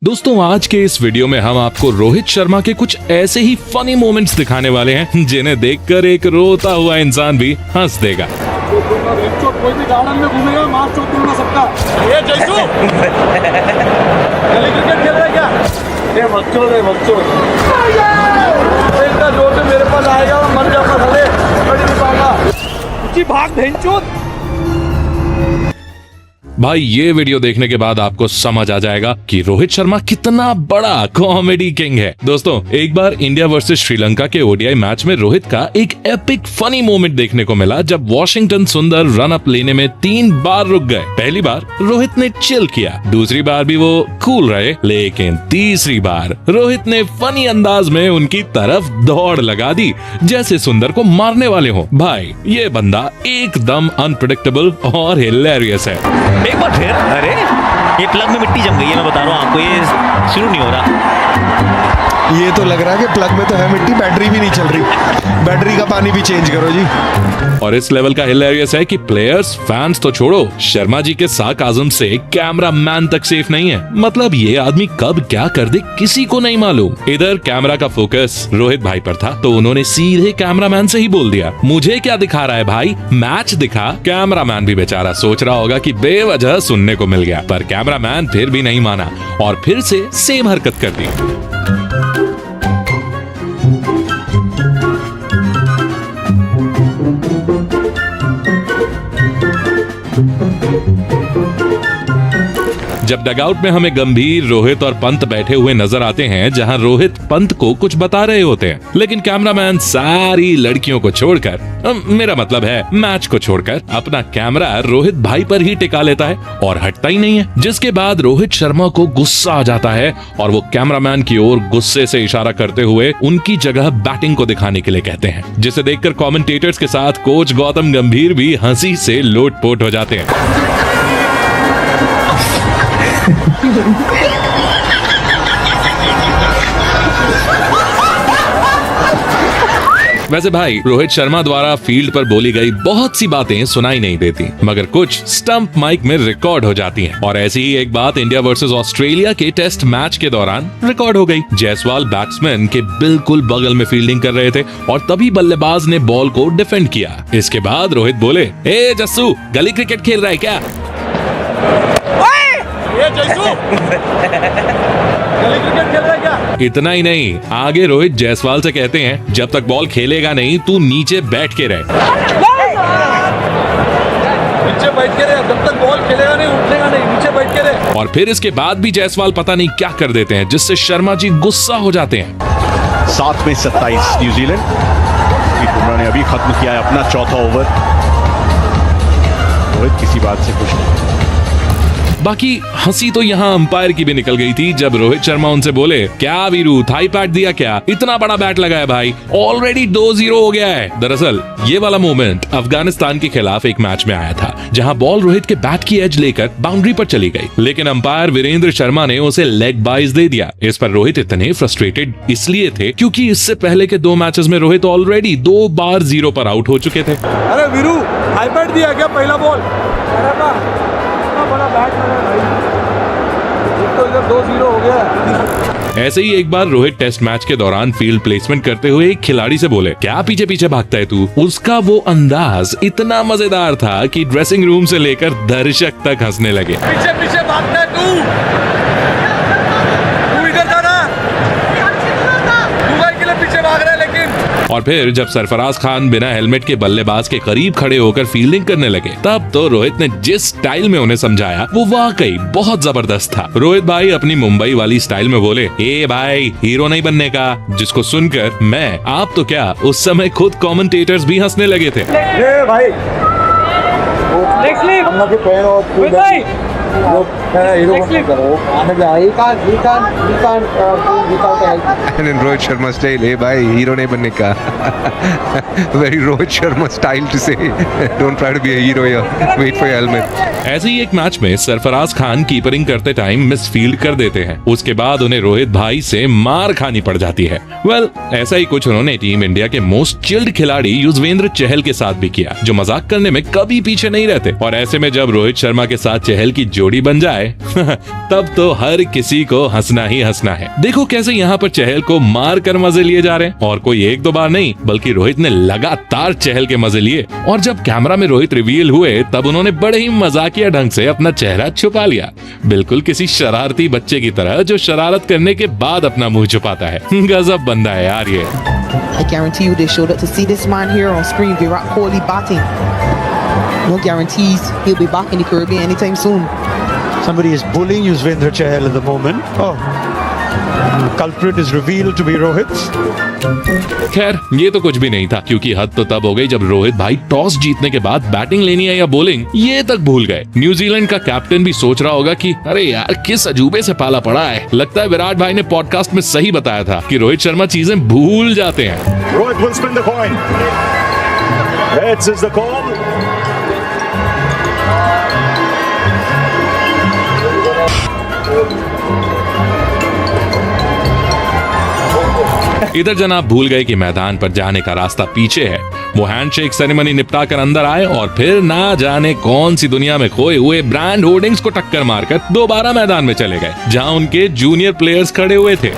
दोस्तों आज के इस वीडियो में हम आपको रोहित शर्मा के कुछ ऐसे ही फनी मोमेंट्स दिखाने वाले हैं जिन्हें देखकर एक रोता हुआ इंसान भी हंस देगा। कोई भी गार्डन में घूमेगा मार चोट दूंगा सबका। ये जैसू गली क्रिकेट खेल रहा है क्या? ये बच्चों इतना जोर से मेरे पास आएगा मैं मर जाऊंगा साले। बड़ी नहीं पाऊंगा ऊंची भाग भेंचोद। भाई ये वीडियो देखने के बाद आपको समझ आ जाएगा कि रोहित शर्मा कितना बड़ा कॉमेडी किंग है। दोस्तों एक बार इंडिया वर्सेस श्रीलंका के ओडीआई मैच में रोहित का एक एपिक फनी मोमेंट देखने को मिला जब वॉशिंगटन सुंदर रन अप लेने में 3 बार रुक गए। पहली बार रोहित ने चिल किया, दूसरी बार भी वो कूल रहे, लेकिन तीसरी बार रोहित ने फनी अंदाज में उनकी तरफ दौड़ लगा दी जैसे सुंदर को मारने वाले हो। भाई ये बंदा एकदम अनप्रेडिक्टेबल और हिलेरियस है। एक बार फिर अरे ये प्लग में मिट्टी जम गई है, मैं बता रहा हूँ आपको, ये शुरू नहीं हो रहा। ये तो लग रहा है कि प्लग में तो है मिट्टी, बैटरी भी नहीं चल रही। बैटरी का पानी भी चेंज करो जी। और इस लेवल का हिलेरियस है कि प्लेयर्स फैंस तो छोड़ो, शर्मा जी के सार्काज़्म से कैमरा मैन तक सेफ नहीं है। मतलब ये आदमी कब क्या कर दे किसी को नहीं मालूम। इधर कैमरा का फोकस रोहित भाई पर था तो उन्होंने सीधे कैमरामैन से ही बोल दिया, मुझे क्या दिखा रहा है भाई, मैच दिखा। कैमरामैन भी बेचारा सोच रहा होगा कि बेवजह सुनने को मिल गया, पर कैमरामैन फिर भी नहीं माना और फिर से सेम हरकत कर दी। जब डगआउट में हमें गंभीर, रोहित और पंत बैठे हुए नजर आते हैं जहां रोहित पंत को कुछ बता रहे होते हैं, लेकिन कैमरामैन सारी लड़कियों को छोड़कर, मेरा मतलब है मैच को छोड़कर, अपना कैमरा रोहित भाई पर ही टिका लेता है और हटता ही नहीं है। जिसके बाद रोहित शर्मा को गुस्सा आ जाता है और वो कैमरामैन की ओर गुस्से से इशारा करते हुए उनकी जगह बैटिंग को दिखाने के लिए कहते हैं, जिसे देखकर कमेंटेटर्स के साथ कोच गौतम गंभीर भी हंसी से लोटपोट हो जाते हैं। वैसे भाई रोहित शर्मा द्वारा फील्ड पर बोली गई बहुत सी बातें सुनाई नहीं देती, मगर कुछ स्टंप माइक में रिकॉर्ड हो जाती हैं। और ऐसी ही एक बात इंडिया वर्सेस ऑस्ट्रेलिया के टेस्ट मैच के दौरान रिकॉर्ड हो गई। जायसवाल बैट्समैन के बिल्कुल बगल में फील्डिंग कर रहे थे और तभी बल्लेबाज ने बॉल को डिफेंड किया। इसके बाद रोहित बोले, ए जस्सू गली क्रिकेट खेल रहा है क्या? ये जैसू गली क्रिकेट खेल रहा है क्या? इतना ही नहीं, आगे रोहित जायसवाल से कहते हैं, जब तक बॉल खेलेगा नहीं तू नीचे बैठ के रहे। नीचे बैठ के रहे, जब तक बॉल खेलेगा नहीं उठेगा नहीं, नीचे बैठ के रहे। और फिर इसके बाद भी जायसवाल पता नहीं क्या कर देते हैं जिससे शर्मा जी गुस्सा हो जाते हैं। 7 में 27 न्यूजीलैंड, बुमराह ने अभी खत्म किया है अपना चौथा ओवर। रोहित किसी बात से खुश नहीं। बाकी हंसी तो यहाँ अंपायर की भी निकल गई थी जब रोहित शर्मा उनसे बोले, क्या वीरू थाई पैड दिया क्या, इतना बड़ा बैट लगा है भाई, ऑलरेडी 2-0 हो गया है। दरअसल ये वाला मोमेंट अफगानिस्तान के खिलाफ एक मैच में आया था जहां बॉल रोहित के बैट की एज लेकर बाउंड्री पर चली गई, लेकिन अंपायर वीरेंद्र शर्मा ने उसे लेग बाइज दे दिया। इस पर रोहित इतने फ्रस्ट्रेटेड इसलिए थे क्योंकि इससे पहले के 2 मैचेस में रोहित ऑलरेडी 2 बार 0 पर आउट हो चुके थे। अरे वीरू थाई पैड दिया क्या पहला बॉल? बड़ा बैट लगा भाई, तो इधर 2-0 हो गया। ऐसे ही एक बार रोहित टेस्ट मैच के दौरान फील्ड प्लेसमेंट करते हुए एक खिलाड़ी से बोले, क्या पीछे पीछे भागता है तू? उसका वो अंदाज इतना मजेदार था कि ड्रेसिंग रूम से लेकर दर्शक तक हंसने लगे। पीछे पीछे भागता है तू इधर जाना, दुबई के लिए पीछे भाग रहा है। लेकिन और फिर जब सरफराज खान बिना हेलमेट के बल्लेबाज के करीब खड़े होकर फील्डिंग करने लगे, तब तो रोहित ने जिस स्टाइल में उन्हें समझाया वो वाकई बहुत जबरदस्त था। रोहित भाई अपनी मुंबई वाली स्टाइल में बोले, ए भाई हीरो नहीं बनने का, जिसको सुनकर मैं, आप तो क्या, उस समय खुद कमेंटेटर्स भी हंसने लगे थे। ए भाई And in Rohit Sharma style, hey bhai, hero nahi banne ka. Very Rohit Sharma style to say, don't try to be a hero here. Wait for your helmet. ऐसे ही एक मैच में सरफराज खान कीपरिंग करते टाइम मिस फील्ड कर देते हैं। उसके बाद उन्हें रोहित भाई से मार खानी पड़ जाती है। ऐसा ही कुछ उन्होंने टीम इंडिया के मोस्ट चिल्ड खिलाड़ी युजवेंद्र चहल के साथ भी किया, जो मजाक करने में कभी पीछे नहीं रहते। और ऐसे में जब रोहित शर्मा के साथ चहल की जोड़ी बन जाए तब तो हर किसी को हंसना ही हंसना है। देखो कैसे यहाँ पर चहल को मार कर मजे लिए जा रहे हैं, और कोई एक दो बार नहीं बल्कि रोहित ने लगातार चहल के मजे लिए। और जब कैमरा में रोहित रिवील हुए तब उन्होंने बड़े ही मजाकिया ढंग से अपना चेहरा छुपा लिया, बिल्कुल किसी शरारती बच्चे की तरह जो शरारत करने के बाद अपना मुंह छुपाता है। गजब बंदा है यार ये। I guarantee you they showed up to see this man here on screen, Virat Kohli batting. No guarantees he'll be back in the Caribbean anytime soon. Somebody is bullying Yuzvendra Chahal at the moment. Oh, culprit is revealed to be Rohit. खैर ये तो कुछ भी नहीं था, क्योंकि हद तो तब हो गई जब रोहित भाई टॉस जीतने के बाद बैटिंग लेनी है या बॉलिंग ये तक भूल गए। न्यूजीलैंड का कैप्टन भी सोच रहा होगा कि अरे यार किस अजूबे से पाला पड़ा है। लगता है विराट भाई ने पॉडकास्ट में सही बताया था कि रोहित शर्मा चीजें भूल जाते हैं। Rohit will spin the coin. Reds is the call. इधर जनाब भूल गए कि मैदान पर जाने का रास्ता पीछे है। वो हैंडशेक सेरेमनी निपटा कर अंदर आए और फिर ना जाने कौन सी दुनिया में खोए हुए ब्रांड होर्डिंग्स को टक्कर मारकर दोबारा मैदान में चले गए, जहां उनके जूनियर प्लेयर्स खड़े हुए थे।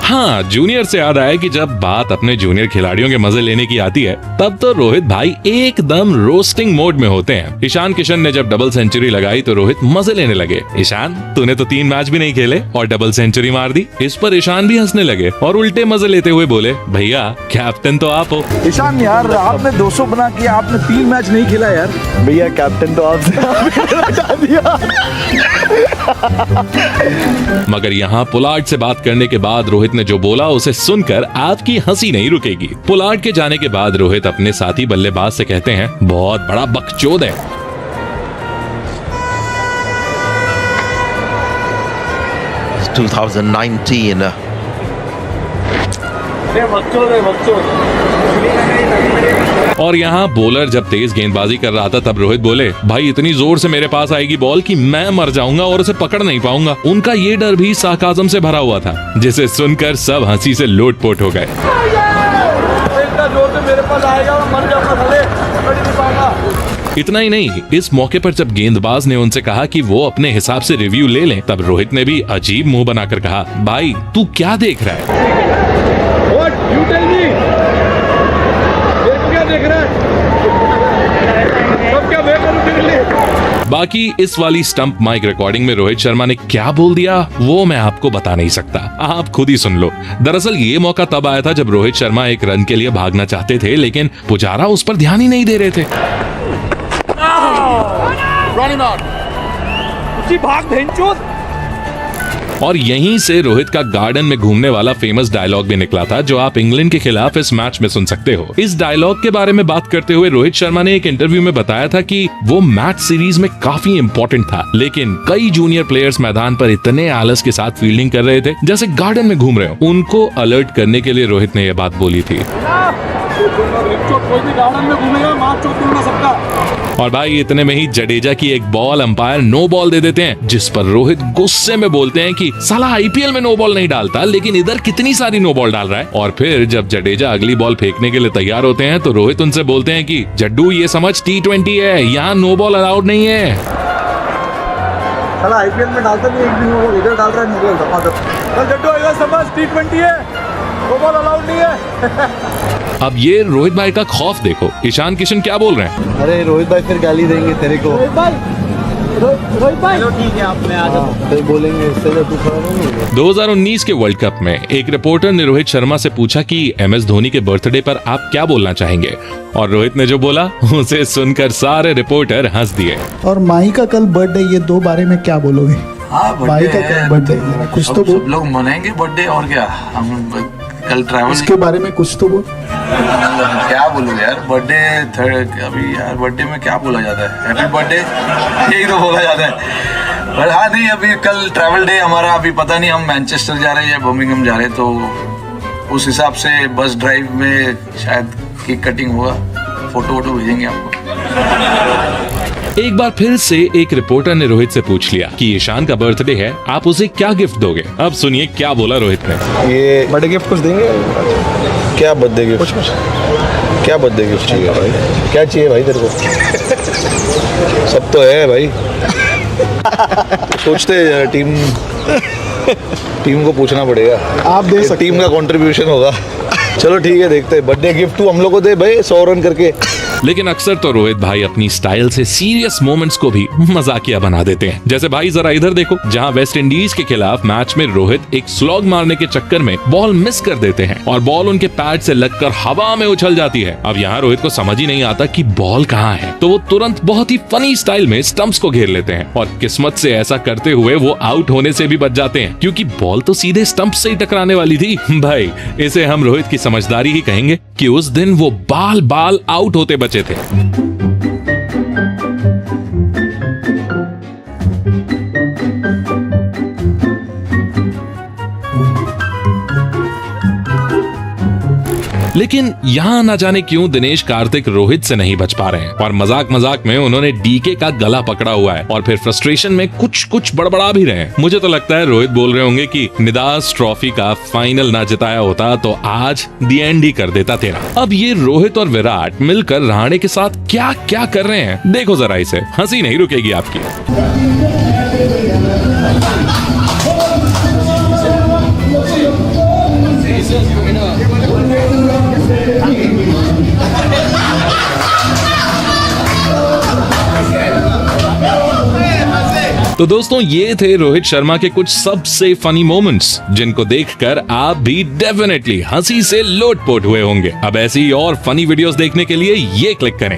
हाँ, जूनियर से याद आया कि जब बात अपने जूनियर खिलाड़ियों के मजे लेने की आती है तब तो रोहित भाई एकदम रोस्टिंग मोड में होते हैं। ईशान किशन ने जब डबल सेंचुरी लगाई तो रोहित मजे लेने लगे। ईशान तूने तो 3 मैच भी नहीं खेले और डबल सेंचुरी मार दी। इस पर ईशान भी हंसने लगे और उल्टे मजे लेते हुए बोले, भैया कैप्टन तो आप हो। ईशान यार आपने 200 बना किया, आपने 3 मैच नहीं खेला यार। भैया कैप्टन तो आपसे दिया। मगर यहाँ पोलार्ड से बात करने के बाद रोहित ने जो बोला उसे सुनकर आपकी हंसी नहीं रुकेगी। पोलार्ड के जाने के बाद रोहित अपने साथी बल्लेबाज से कहते हैं, बहुत बड़ा बकचोद है। It's 2019. और यहाँ बॉलर जब तेज गेंदबाजी कर रहा था तब रोहित बोले, भाई इतनी जोर से मेरे पास आएगी बॉल कि मैं मर जाऊंगा और उसे पकड़ नहीं पाऊंगा। उनका ये डर भी सार्काज़म से भरा हुआ था, जिसे सुनकर सब हंसी से लोटपोट हो गए। इतना जोर से मेरे पास आएगा मैं मर जाऊंगा साले, पकड़ नहीं पाऊंगा। इतना ही नहीं, इस मौके पर जब गेंदबाज ने उनसे कहा कि वो अपने हिसाब से रिव्यू ले लें, तब रोहित ने भी अजीब मुंह बनाकर कहा, भाई तू क्या देख रहा है? What? You tell me. क्या देख रहा है? सब क्या मैं करूं तेरे लिए? बाकी इस वाली स्टंप माइक रिकॉर्डिंग में रोहित शर्मा ने क्या बोल दिया वो मैं आपको बता नहीं सकता, आप खुद ही सुन लो। दरअसल ये मौका तब आया था जब रोहित शर्मा एक रन के लिए भागना चाहते थे, लेकिन पुजारा उस पर ध्यान ही नहीं दे रहे थे। भाग भेंचोद। और यहीं से रोहित का गार्डन में घूमने वाला फेमस डायलॉग भी निकला था, जो आप इंग्लैंड के खिलाफ इस मैच में सुन सकते हो। इस डायलॉग के बारे में बात करते हुए रोहित शर्मा ने एक इंटरव्यू में बताया था कि वो मैच सीरीज में काफी इंपॉर्टेंट था, लेकिन कई जूनियर प्लेयर्स मैदान पर इतने आलस के साथ फील्डिंग कर रहे थे जैसे गार्डन में घूम रहे हो। उनको अलर्ट करने के लिए रोहित ने यह बात बोली थी। कोई भी गार्डन में घूमेगा मार चोट दूंगा सबका। और भाई इतने में ही जडेजा की एक बॉल अंपायर नो बॉल दे देते हैं, जिस पर रोहित गुस्से में बोलते हैं कि साला आईपीएल में नो बॉल नहीं डालता, लेकिन इधर कितनी सारी नो बॉल डाल रहा है। और फिर जब जडेजा अगली बॉल फेंकने के लिए तैयार होते हैं तो रोहित उनसे बोलते हैं कि जड्डू ये समझ T20 है, यहाँ नो बॉल अलाउड नहीं है। साला आईपीएल में डालता नहीं, एक भी नो बॉल इधर डाल रहा है, नो बॉल दफा जड्डू आएगा समझ T20 है, नो बॉल अलाउड नहीं है। अब ये रोहित भाई का खौफ देखो, ईशान किशन क्या बोल रहे हैं। अरे रोहित भाई फिर गाली देंगे तेरे को। रोहित भाई चलो ठीक है, आप में आ जाओ फिर बोलेंगे इससे तू खड़ा नहीं। 2019 के वर्ल्ड कप में एक रिपोर्टर ने रोहित शर्मा से पूछा कि MS धोनी के बर्थडे पर आप क्या बोलना चाहेंगे, और रोहित ने जो बोला उसे सुनकर सारे रिपोर्टर हंस दिए। और माही का कल बर्थडे, ये 2 बारे में क्या बोलोगे? माही का कल बर्थडे, कुछ तो बोल। सब लोग मनाएंगे बर्थडे, और क्या हम कल ट्रैवल इसके बारे में कुछ तो बोल। क्या बोलूं यार, बर्थडे अभी यार बर्थडे में क्या बोला जाता है, हैप्पी बर्थडे यही तो बोला जाता है। पर हाँ नहीं, अभी कल ट्रैवल डे हमारा, अभी पता नहीं हम मैनचेस्टर जा रहे हैं या बर्मिंघम जा रहे हैं, तो उस हिसाब से बस ड्राइव में शायद केक कटिंग होगा, फोटो वोटो भेजेंगे आपको। एक बार फिर से एक रिपोर्टर ने रोहित से पूछ लिया कि ईशान का बर्थडे है, आप उसे क्या गिफ्ट दोगे। अब सुनिए क्या बोला रोहित ने। ये बर्थडे गिफ्ट कुछ देंगे? क्या बर्थडे गिफ्ट? कुछ क्या बर्थडे गिफ्ट चाहिए भाई? क्या चाहिए भाई तेरे को? सब तो है भाई। सोचते हैं टीम को पूछना पड़ेगा। आप दे सकते, टीम का कंट्रीब्यूशन होगा। चलो ठीक है, देखते हैं। बर्थडे गिफ्ट तू हम लोग को दे भाई, 100 रन करके। लेकिन अक्सर तो रोहित भाई अपनी स्टाइल से सीरियस मोमेंट्स को भी मजाकिया बना देते हैं। जैसे भाई जरा इधर देखो, जहां वेस्ट इंडीज के खिलाफ मैच में रोहित एक स्लॉग मारने के चक्कर में बॉल मिस कर देते हैं और बॉल उनके पैड से लगकर हवा में उछल जाती है। अब यहाँ रोहित को समझ ही नहीं आता कि बॉल कहाँ है, तो वो तुरंत बहुत ही फनी स्टाइल में स्टंप्स को घेर लेते हैं और किस्मत से ऐसा करते हुए वो आउट होने से भी बच जाते हैं, क्योंकि बॉल तो सीधे स्टंप से ही टकराने वाली थी। भाई इसे हम रोहित की समझदारी ही कहेंगे कि उस दिन वो बाल आउट होते बचे थे। लेकिन यहाँ न जाने क्यों दिनेश कार्तिक रोहित से नहीं बच पा रहे हैं और मजाक में उन्होंने डीके का गला पकड़ा हुआ है और फिर फ्रस्ट्रेशन में कुछ बड़बड़ा भी रहे हैं। मुझे तो लगता है रोहित बोल रहे होंगे कि निदास ट्रॉफी का फाइनल ना जिताया होता तो आज दी एंड ही कर देता तेरा। अब ये रोहित और विराट मिलकर रहाणे के साथ क्या क्या कर रहे हैं, देखो जरा इसे, हंसी नहीं रुकेगी आपकी। तो दोस्तों ये थे रोहित शर्मा के कुछ सबसे फनी मोमेंट्स, जिनको देखकर आप भी डेफिनेटली हंसी से लोटपोट हुए होंगे। अब ऐसी और फनी वीडियोस देखने के लिए ये क्लिक करें।